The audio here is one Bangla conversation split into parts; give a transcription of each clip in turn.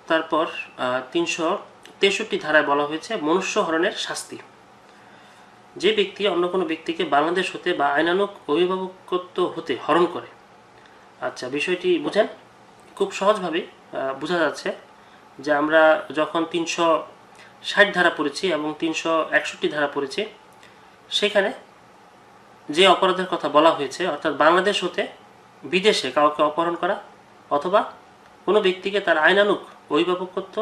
তারপর 363 ধারায় বলা হয়েছে মনুষ্য হরণের শাস্তি। যে ব্যক্তি অন্য কোনো ব্যক্তিকে বাংলাদেশ হতে বা আইনানুগ অভিভাবকত্ব হতে হরণ করে। আচ্ছা, বিষয়টি বুঝেন। খুব সহজভাবে বোঝা যাচ্ছে যে আমরা যখন 360 ধারা পড়েছি এবং 361 ধারা পড়েছি, সেখানে যে অপরাধের কথা বলা হয়েছে অর্থাৎ বাংলাদেশ হতে বিদেশে কাউকে অপহরণ করা অথবা কোনো ব্যক্তিকে তার আইনানুগ অভিভাবকত্ব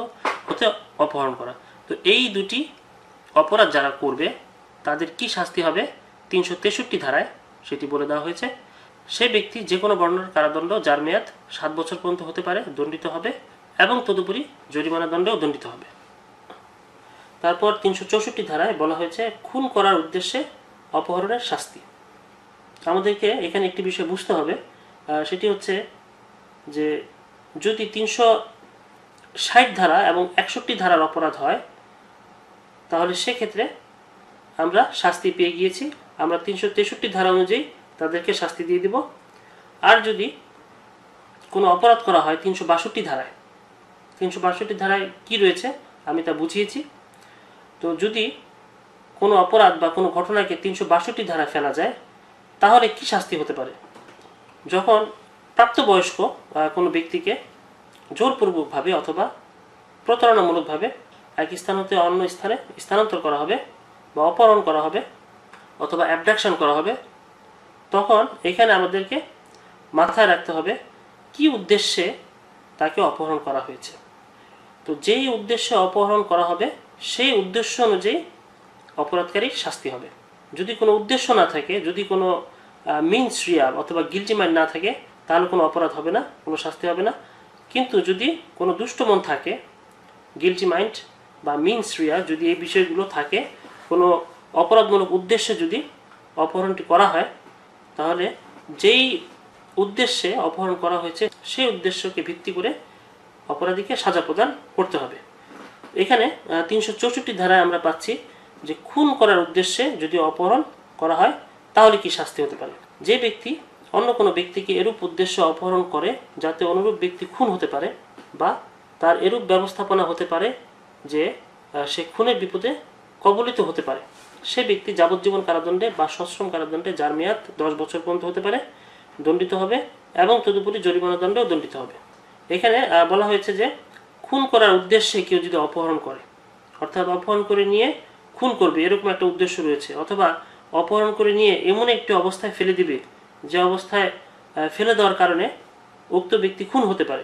হতে অপহরণ করা, তো এই দুটি অপরাধ যারা করবে তাদের কি শাস্তি হবে 363 ধারায় সেটি বলে দেওয়া হয়েছে। সে ব্যক্তি যে কোনো বর্ণনার কারাদণ্ড যার মেয়াদ 7 বছর পর্যন্ত হতে পারে দণ্ডিত হবে এবং তদুপরি জরিমানা দণ্ডেও দণ্ডিত হবে। তারপর 364 ধারায় বলা হয়েছে খুন করার উদ্দেশ্যে অপহরণের শাস্তি। আমাদেরকে এখানে একটি বিষয় বুঝতে হবে, সেটি হচ্ছে যে যদি 360 ধারা এবং 61 ধারার অপরাধ হয় তাহলে সেক্ষেত্রে আমরা শাস্তি পেয়ে গিয়েছি, আমরা 363 ধারা অনুযায়ী তাদেরকে শাস্তি দিয়ে দিব। আর যদি কোনো অপরাধ করা হয় 362 ধারায়, 362 ধারায় কি রয়েছে আমি তা বুঝিয়েছি। তো যদি কোনো অপরাধ বা কোনো ঘটনাকে 362 ধারায় ফেলা যায় তাহলে কি শাস্তি হতে পারে? যখন প্রাপ্তবয়স্ক কোনো ব্যক্তিকে জোরপূর্বকভাবে অথবা প্রতারণামূলকভাবে এক স্থান হতে অন্য স্থানে স্থানান্তর করা হবে বা অপহরণ করা হবে অথবা অ্যাবডাকশন করা হবে, তখন এখানে আমাদেরকে মাথায় রাখতে হবে কি উদ্দেশ্যে তাকে অপহরণ করা হয়েছে। তো যেই উদ্দেশ্যে অপহরণ করা হবে সেই উদ্দেশ্য অনুযায়ী অপরাধকারীর শাস্তি হবে। যদি কোনো উদ্দেশ্য না থাকে, যদি কোনো মিনস রিয়া অথবা গিলটি মাইন্ড না থাকে তাহলে কোনো অপরাধ হবে না, কোনো শাস্তি হবে না। কিন্তু যদি কোনো দুষ্ট মন থাকে, গিলটি মাইন্ড বা মিনস রিয়া যদি এই বিষয়গুলো থাকে, কোনো অপরাধমূলক উদ্দেশ্যে যদি অপহরণটি করা হয় তাহলে যেই উদ্দেশ্যে অপহরণ করা হয়েছে সেই উদ্দেশ্যকে ভিত্তি করে অপরাধীকে সাজা প্রদান করতে হবে। এখানে 364 ধারায় আমরা পাচ্ছি যে খুন করার উদ্দেশ্যে যদি অপহরণ করা হয় তাহলে কি শাস্তি হতে পারে। যে ব্যক্তি অন্য কোনো ব্যক্তিকে এরূপ উদ্দেশ্যে অপহরণ করে যাতে অনুরূপ ব্যক্তি খুন হতে পারে বা তার এরূপ ব্যবস্থাপনা হতে পারে যে সে খুনের বিপদে কবলিত হতে পারে, সে ব্যক্তি যাবজ্জীবন কারাদণ্ডে বা সশ্রম কারাদণ্ডে যার মেয়াদ 10 বছর পর্যন্ত হতে পারে দণ্ডিত হবে এবং তদুপরি জরিমানা দণ্ডেও দণ্ডিত হবে। এখানে বলা হয়েছে যে খুন করার উদ্দেশ্যে কেউ যদি অপহরণ করে, অর্থাৎ অপহরণ করে নিয়ে খুন করবে এরকম একটা উদ্দেশ্য রয়েছে, অথবা অপহরণ করে নিয়ে এমন একটি অবস্থায় ফেলে দিবে যে অবস্থায় ফেলে দেওয়ার কারণে উক্ত ব্যক্তি খুন হতে পারে,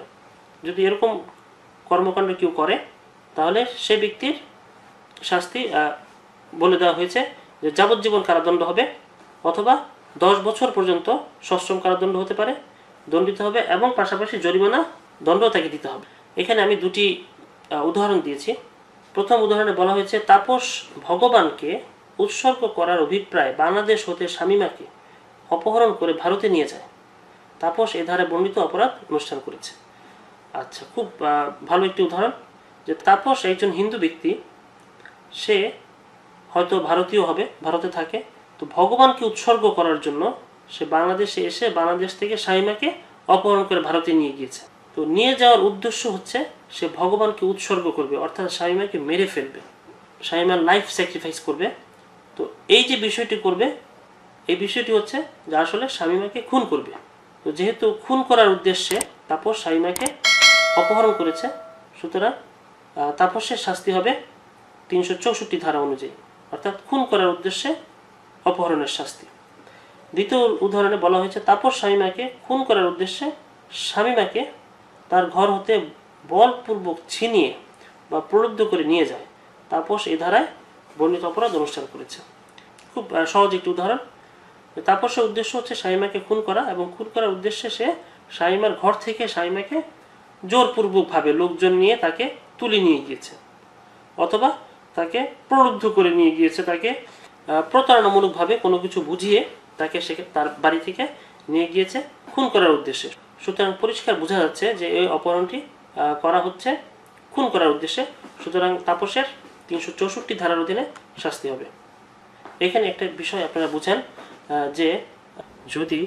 যদি এরকম কর্মকাণ্ড কেউ করে তাহলে সে ব্যক্তির শাস্তি বলে দেওয়া হয়েছে যে যাবজ্জীবন কারাদণ্ড হবে অথবা 10 বছর পর্যন্ত সশ্রম কারাদণ্ড হতে পারে, দণ্ডিত হবে এবং পাশাপাশি জরিমানা দণ্ডও তাকে দিতে হবে। এখানে আমি দুটি উদাহরণ দিয়েছি। প্রথম উদাহরণে বলা হয়েছে তাপস ভগবানকে উৎসর্গ করার অভিপ্রায় বাংলাদেশ হতে শামীমাকে অপহরণ করে ভারতে নিয়ে যায়। তাপস এ ধারে বর্ণিত অপরাধ অনুষ্ঠান করেছে। আচ্ছা, খুব ভালো একটি উদাহরণ যে তাপস একজন হিন্দু ব্যক্তি, সে হয়তো ভারতীয় হবে, ভারতে থাকে, তো ভগবানকে উৎসর্গ করার জন্য সে বাংলাদেশে এসে বাংলাদেশ থেকে শামীমাকে অপহরণ করে ভারতে নিয়ে গিয়েছে। তো নিয়ে যাওয়ার উদ্দেশ্য হচ্ছে সে ভগবানকে উৎসর্গ করবে, অর্থাৎ শামীমাকে মেরে ফেলবে, শামীমার লাইফ স্যাক্রিফাইস করবে। তো এই যে বিষয়টি করবে, এই বিষয়টি হচ্ছে যে আসলে শামীমাকে খুন করবে। তো যেহেতু খুন করার উদ্দেশ্যে তাপস শামীমাকে অপহরণ করেছে, সুতরাং তাপসের শাস্তি হবে 364 ধারা অনুযায়ী, অর্থাৎ খুন করার উদ্দেশ্যে অপহরণের শাস্তি। দ্বিতীয় উদাহরণে বলা হয়েছে তাপস শামীমাকে খুন করার উদ্দেশ্যে শামীমাকে তার ঘর হতে বলপূর্বক ছিনিয়ে বা প্রলুব্ধ করে নিয়ে যায়। তাপস এ ধারায় বর্ণিত অপরাধ অনুষ্ঠান করেছে। খুব সহজ একটি উদাহরণ। তাপসের উদ্দেশ্য হচ্ছে শামীমাকে খুন করা এবং খুন করার উদ্দেশ্যে সে শামীমার ঘর থেকে শামীমাকে জোরপূর্বকভাবে লোকজন নিয়ে তাকে তুলে নিয়ে গিয়েছে অথবা তাকে প্রলুব্ধ করে নিয়ে গিয়েছে, তাকে প্রতারণামূলকভাবে কোনো কিছু বুঝিয়ে তাকে সে তার বাড়ি থেকে নিয়ে গিয়েছে খুন করার উদ্দেশ্যে। সুতরাং পরিষ্কার বোঝা যাচ্ছে যে এই অপহরণটি করা হচ্ছে খুন করার উদ্দেশ্যে, সুতরাং তাপসের 364 ধারার অধীনে শাস্তি হবে। এখানে একটা বিষয় আপনারা বুঝেন যে যদি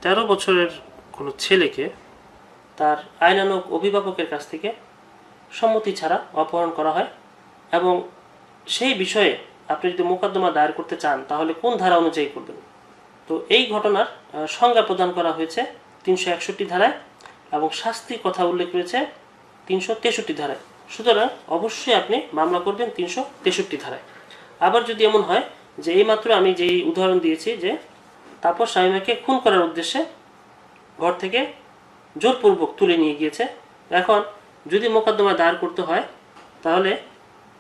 13 বছরের কোনো ছেলেকে তার আইনানুগ অভিভাবকের কাছ থেকে সম্মতি ছাড়া অপহরণ করা হয় এবং সেই বিষয়ে আপনি যদি মোকদ্দমা দায়ের করতে চান তাহলে কোন ধারা অনুযায়ী করবেন। তো এই ঘটনার সংজ্ঞা প্রদান করা হয়েছে 361 ধারায় এবং শাস্তির কথা উল্লেখ রয়েছে 363 ধারায়। সুতরাং অবশ্যই আপনি মামলা করবেন 363 ধারায়। আবার যদি এমন হয় যে এইমাত্র আমি যেই উদাহরণ দিয়েছি যে তারপর শামীমাকে খুন করার উদ্দেশ্যে ঘর থেকে জোরপূর্বক তুলে নিয়ে গিয়েছে, এখন যদি মোকদ্দমা দায়ের করতে হয় তাহলে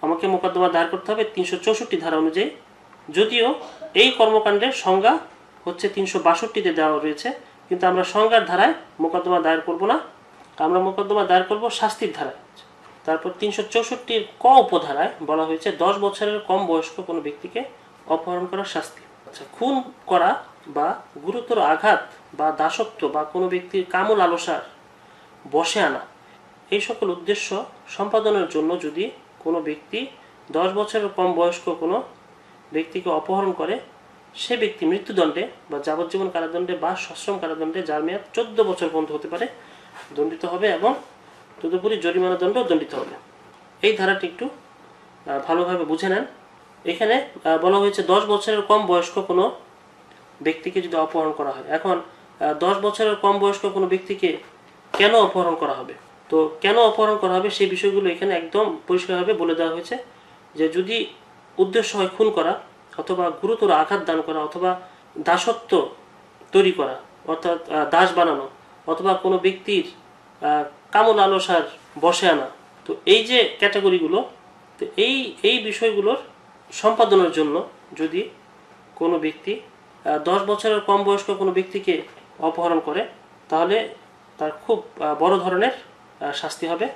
আমাকে মোকদ্দমা দায়ের করতে হবে 364 ধারা অনুযায়ী, যদিও এই কর্মকাণ্ডের সংজ্ঞা হচ্ছে 362-তে দেওয়া রয়েছে, কিন্তু আমরা সংজ্ঞার ধারায় মোকদ্দমা দায়ের করব না, আমরা মোকদ্দমা দায়ের করব শাস্তির ধারায়। তারপর 364-র ক উপধারায় বলা হয়েছে 10 বছরের কম বয়স্ক কোনো ব্যক্তিকে অপহরণ করার শাস্তি। আচ্ছা, খুন করা বা গুরুতর আঘাত বা দাসত্ব বা কোনো ব্যক্তির কামল লালসার বশে আনা, এই সকল উদ্দেশ্য সম্পাদনের জন্য যদি কোনো ব্যক্তি 10 বছরের কম বয়স্ক কোনো ব্যক্তিকে অপহরণ করে, সে ব্যক্তি মৃত্যুদণ্ডে বা যাবজ্জীবন কারাদণ্ডে বা সশ্রম কারাদণ্ডে, যার মেয়াদ 14 বছর পর্যন্ত হতে পারে, দণ্ডিত হবে এবং তদুপরি জরিমানা দণ্ড দণ্ডিত হবে। এই ধারাটি একটু ভালোভাবে বুঝে নেন। এখানে বলা হয়েছে 10 বছরের কম বয়স্ক কোনো ব্যক্তিকে যদি অপহরণ করা হয়। এখন 10 বছরের কম বয়স্ক কোনো ব্যক্তিকে কেন অপহরণ করা হবে, তো কেন অপহরণ করা হবে সেই বিষয়গুলো এখানে একদম পরিষ্কারভাবে বলে দেওয়া হয়েছে যে যদি উদ্দেশ্য হয় খুন করা অথবা গুরুতর আঘাত দান করা অথবা দাসত্ব তৈরি করা অর্থাৎ দাস বানানো অথবা কোনো ব্যক্তির কামল লালসার বশে আনা, তো এই যে ক্যাটাগরিগুলো, তো এই বিষয়গুলোর সম্পাদনের জন্য যদি কোনো ব্যক্তি 10 বছরের কম বয়স্ক কোনো ব্যক্তিকে অপহরণ করে তাহলে তার খুব বড় ধরনের শাস্তি হবে।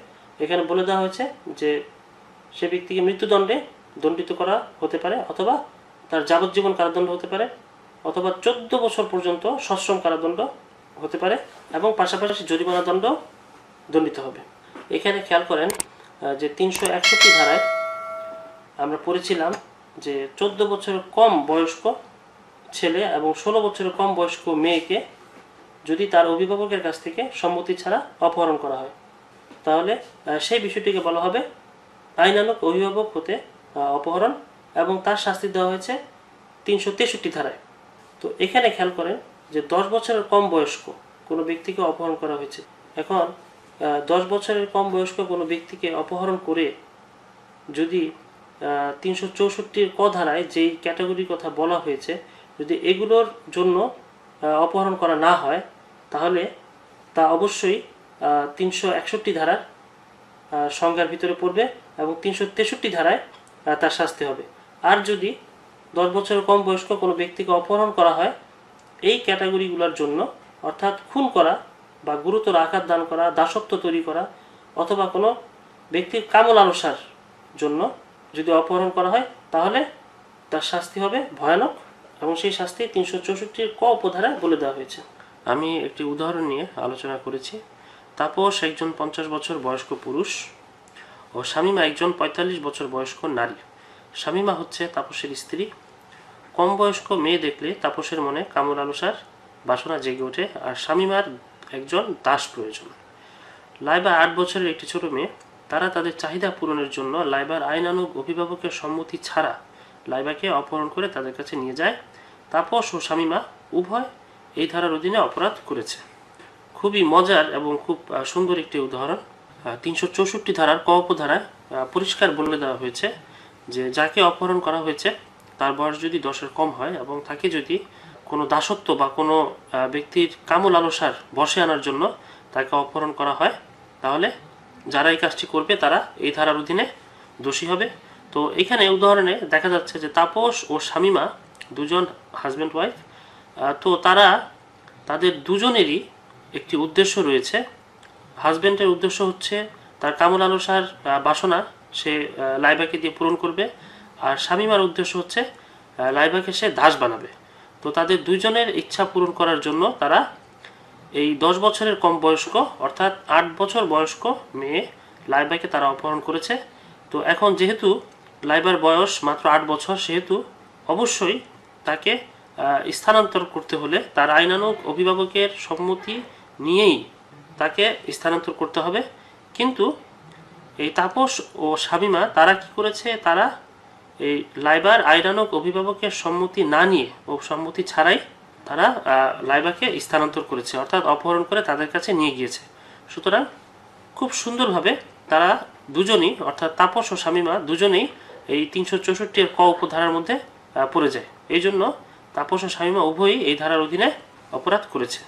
এখানে বলে দেওয়া হয়েছে যে সে ব্যক্তিকে মৃত্যুদণ্ডে দণ্ডিত করা হতে পারে অথবা তার যাবজ্জীবন কারাদণ্ড হতে পারে অথবা 14 বছর পর্যন্ত সশ্রম কারাদণ্ড হতে পারে এবং পাশাপাশি জরিমানা দণ্ড দণ্ডিত হবে। এখানে খেয়াল করেন যে 361 ধারায় আমরা পড়েছিলাম যে 14 বছরের কম বয়স্ক ছেলে এবং 16 বছরের কম বয়স্ক মেয়েকে যদি তার অভিভাবকের কাছ থেকে সম্মতি ছাড়া অপহরণ করা হয় তাহলে সেই বিষয়টিকে বলা হবে আইনানুগ অভিভাবক হতে অপহরণ এবং তার শাস্তি দেওয়া হয়েছে 363 ধারায়। তো এখানে খেয়াল করেন যে 10 বছরের কম বয়স্ক কোনো ব্যক্তিকে অপহরণ করা হয়েছে। এখন 10 বছরের কম বয়স্ক কোনো ব্যক্তিকে অপহরণ করে যদি 364-র ক ধারায় যেই ক্যাটাগরির কথা বলা হয়েছে যদি এগুলোর জন্য অপহরণ করা না হয় তাহলে তা অবশ্যই 361 ধারার সংজ্ঞার ভিতরে পড়বে এবং 363 ধারায় তার শাস্তি হবে। আর যদি 10 বছরের কম বয়স্ক কোনো ব্যক্তিকে অপহরণ করা হয় এই ক্যাটাগরিগুলোর জন্য অর্থাৎ খুন করা বা গুরুতর আঘাত দান করা, দাসত্ব তৈরি করা অথবা কোনো ব্যক্তির কামল লালসার জন্য যদি অপহরণ করা হয় তাহলে তার শাস্তি হবে ভয়ানক এবং সেই শাস্তি 364-র ক উপধারায় বলে দেওয়া হয়েছে। আমি একটি উদাহরণ নিয়ে আলোচনা করেছি। তাপস একজন 50 বছর বয়স্ক পুরুষ ও শামীমা একজন 45 বছর বয়স্ক নারী। শামীমা হচ্ছে তাপসের স্ত্রী। কম বয়স্ক মেয়ে দেখলে তাপসের মনে কামল লালসার বাসনা জেগে ওঠে আর শামীমার একজন দাস প্রয়োজন। লাইবা 8 বছরের একটি ছোট মেয়ে। তারা তাদের চাহিদা পূরণের জন্য লাইবার আইনানুগ অভিভাবকের সম্মতি ছাড়া লাইবাকে অপহরণ করে তাদের কাছে নিয়ে যায়। তাপস ও শামীমা উভয় এই ধারার অধীনে অপরাধ করেছে। খুবই মজার এবং খুব সুন্দর একটি উদাহরণ। 364 ধারার ক উপধারায় পরিষ্কার বলে দেওয়া হয়েছে যে যাকে অপহরণ করা হয়েছে তার বয়স যদি 10-এর কম হয় এবং তাকে যদি কোনো দাসত্ব বা কোনো ব্যক্তির কামল লালসার বশে আনার জন্য তাকে অপহরণ করা হয় তাহলে যারা এই কাজটি করবে তারা এই ধারার অধীনে দোষী হবে। তো এখানে উদাহরণে দেখা যাচ্ছে যে তাপস ও শামীমা দুজন হাজব্যান্ড ওয়াইফ। তো তারা তাদের দুজনেরই একটি উদ্দেশ্য রয়েছে। হাজব্যান্ডের উদ্দেশ্য হচ্ছে তার কামল লালসার বাসনা সে লাইবাকে দিয়ে পূরণ করবে আর শামীমার উদ্দেশ্য হচ্ছে লাইবাকে সে দাস বানাবে। তো তাদের দুইজনের ইচ্ছা পূরণ করার জন্য তারা এই 10 বছরের কম বয়স্ক অর্থাৎ 8 বছর বয়স্ক মেয়ে লাইবাকে তারা অপহরণ করেছে। তো এখন যেহেতু লাইবার বয়স মাত্র 8 বছর সেহেতু অবশ্যই তাকে স্থানান্তর করতে হলে তার আইনানুগ অভিভাবকের সম্মতি নিয়েই তাকে স্থানান্তর করতে হবে। কিন্তু এই তাপস ও শামীমা তারা কি করেছে, তারা এই লাইবার আইনানুগ অভিভাবকের সম্মতি না নিয়ে ও সম্মতি ছাড়াই তারা লাইবাকে স্থানান্তর করেছে, অর্থাৎ অপহরণ করে তাদের কাছে নিয়ে গিয়েছে। সুতরাং খুব সুন্দরভাবে তারা দুজনই, অর্থাৎ তাপস ও শামীমা দুজনেই এই 364 ক উপধারার মধ্যে পড়ে যায়। এই জন্য তাপস ও শামীমা উভয়ই এই ধারার অধীনে অপরাধ করেছে।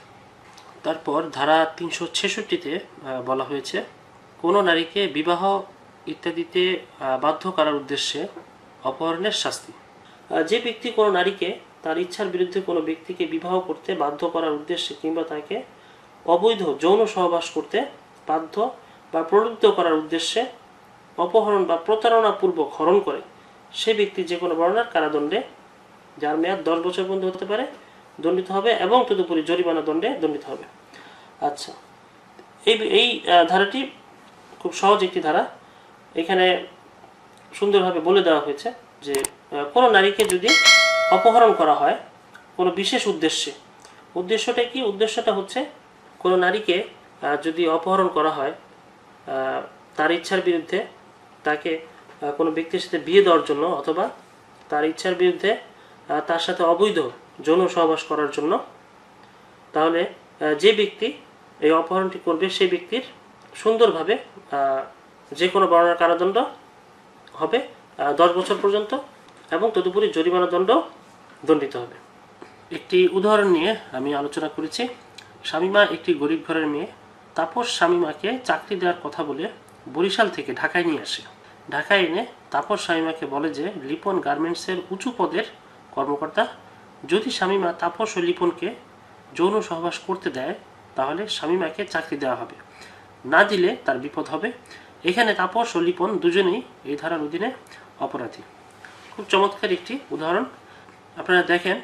তারপর ধারা 366-তে বলা হয়েছে, কোনো নারীকে বিবাহ ইত্যাদিতে বাধ্য করার উদ্দেশ্যে অপহরণের শাস্তি। যে ব্যক্তি কোনো নারীকে তার ইচ্ছার বিরুদ্ধে কোনো ব্যক্তিকে বিবাহ করতে বাধ্য করার উদ্দেশ্যে কিংবা তাকে অবৈধ যৌন সহবাস করতে বাধ্য বা প্রলুব্ধ করার উদ্দেশ্যে অপহরণ বা প্রতারণাপূর্বক হরণ করে, সে ব্যক্তি যে কোনো বর্ণনার কারাদণ্ডে, যার মেয়াদ 10 বছর পর্যন্ত হতে পারে, দণ্ডিত হবে এবং তদুপরি জরিমানা দণ্ডে দণ্ডিত হবে। আচ্ছা, এই ধারাটি খুব সহজ একটি ধারা। এখানে সুন্দরভাবে বলে দেওয়া হয়েছে যে কোনো নারীকে যদি অপহরণ করা হয় কোনো বিশেষ উদ্দেশ্যে, উদ্দেশ্যটা কি? উদ্দেশ্যটা হচ্ছে কোনো নারীকে যদি অপহরণ করা হয় তার ইচ্ছার বিরুদ্ধে, তাকে কোনো ব্যক্তির সাথে বিয়ে দেওয়ার জন্য, অথবা তার ইচ্ছার বিরুদ্ধে তার সাথে অবৈধ যৌন সহবাস করার জন্য, তাহলে যে ব্যক্তি এই অপহরণটি করবে সেই ব্যক্তির সুন্দরভাবে যে কোনো বর্ণনার কারাদণ্ড হবে 10 বছর পর্যন্ত এবং তদুপরি জরিমানা দণ্ড দণ্ডিত হবে। একটি উদাহরণ নিয়ে আমি আলোচনা করেছি। শামীমা একটি গরিব ঘরের মেয়ে। তাপস শামীমাকে চাকরি দেওয়ার কথা বলে বরিশাল থেকে ঢাকায় নিয়ে আসে। ঢাকায় এনে তাপস শামীমাকে বলে যে লিপন গার্মেন্টসের উঁচু পদের কর্মকর্তা, যদি শামীমা তাপস ও লিপনকে যৌন সহবাস করতে দেয় তাহলে শামীমাকে চাকরি দেওয়া হবে, না দিলে তার বিপদ হবে। এখানে তাপস ও লিপন দুজনেই এই ধারার অধীনে অপরাধী। খুব চমৎকার একটি উদাহরণ। আপনারা দেখেন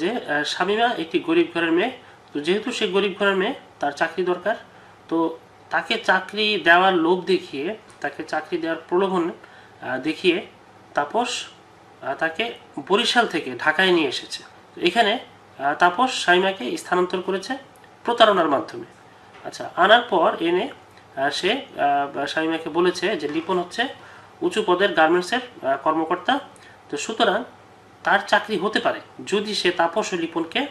যে শামীমা একটি গরিব ঘরের মেয়ে, তো যেহেতু সে গরিব ঘরের মেয়ে, তার চাকরি দরকার, তো তাকে চাকরি দেওয়ার লোভ দেখিয়ে, তাকে চাকরি দেওয়ার প্রলোভন দেখিয়ে তাপস তাকে বরিশাল থেকে ঢাকায় নিয়ে এসেছে। এখানে তাপস শামীমাকে স্থানান্তর করেছে প্রতারণার মাধ্যমে। আচ্ছা, আনার পর এনে সে শামীমাকে বলেছে যে লিপন হচ্ছে উঁচু পদের গার্মেন্টসের কর্মকর্তা, তো সুতরাং তার চাকরি হতে পারে যদি সে তাপস ও লিপনকে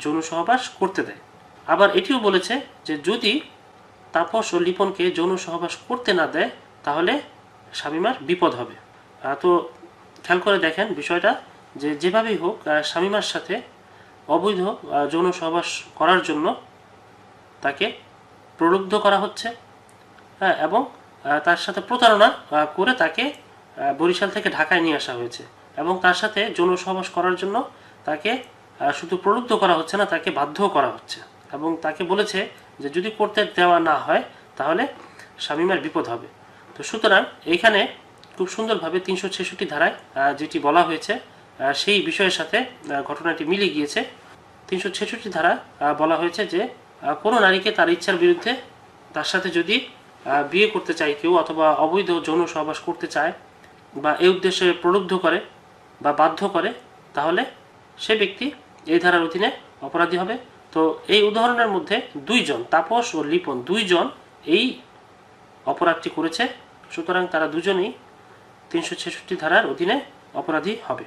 যৌন সহবাস করতে দেয়। আবার এটিও বলেছে যে যদি তাপস ও লিপনকে যৌন সহবাস করতে না দেয় তাহলে শামীমার বিপদ হবে। তো খেয়াল করে দেখেন বিষয়টা, যে যেভাবেই হোক শামীমার সাথে অবৈধ যৌন সহবাস করার জন্য তাকে প্রলুব্ধ করা হচ্ছে, হ্যাঁ, এবং তার সাথে প্রতারণা করে তাকে বরিশাল থেকে ঢাকায় নিয়ে আসা হয়েছে, এবং তার সাথে যৌন সহবাস করার জন্য তাকে শুধু প্রলুব্ধ করা হচ্ছে না, তাকে বাধ্যও করা হচ্ছে, এবং তাকে বলেছে যে যদি করতে দেওয়া না হয় তাহলে শামীমার বিপদ হবে। তো সুতরাং এইখানে খুব সুন্দরভাবে 366 ধারায় যেটি বলা হয়েছে সেই বিষয়ের সাথে ঘটনাটি মিলে গিয়েছে। 366 ধারা বলা হয়েছে যে কোনো নারীকে তার ইচ্ছার বিরুদ্ধে তার সাথে যদি বিয়ে করতে চায় কেউ, অথবা অবৈধ যৌন সহবাস করতে চায় বা এই উদ্দেশ্যে প্রলুব্ধ করে বা বাধ্য করে, তাহলে সে ব্যক্তি এই ধারার অধীনে অপরাধী হবে। তো এই উদাহরণের মধ্যে দুইজন, তাপস ও লিপন, দুইজন এই অপরাধটি করেছে, সুতরাং তারা দুজনেই 366 ধারার অধীনে অপরাধী হবে।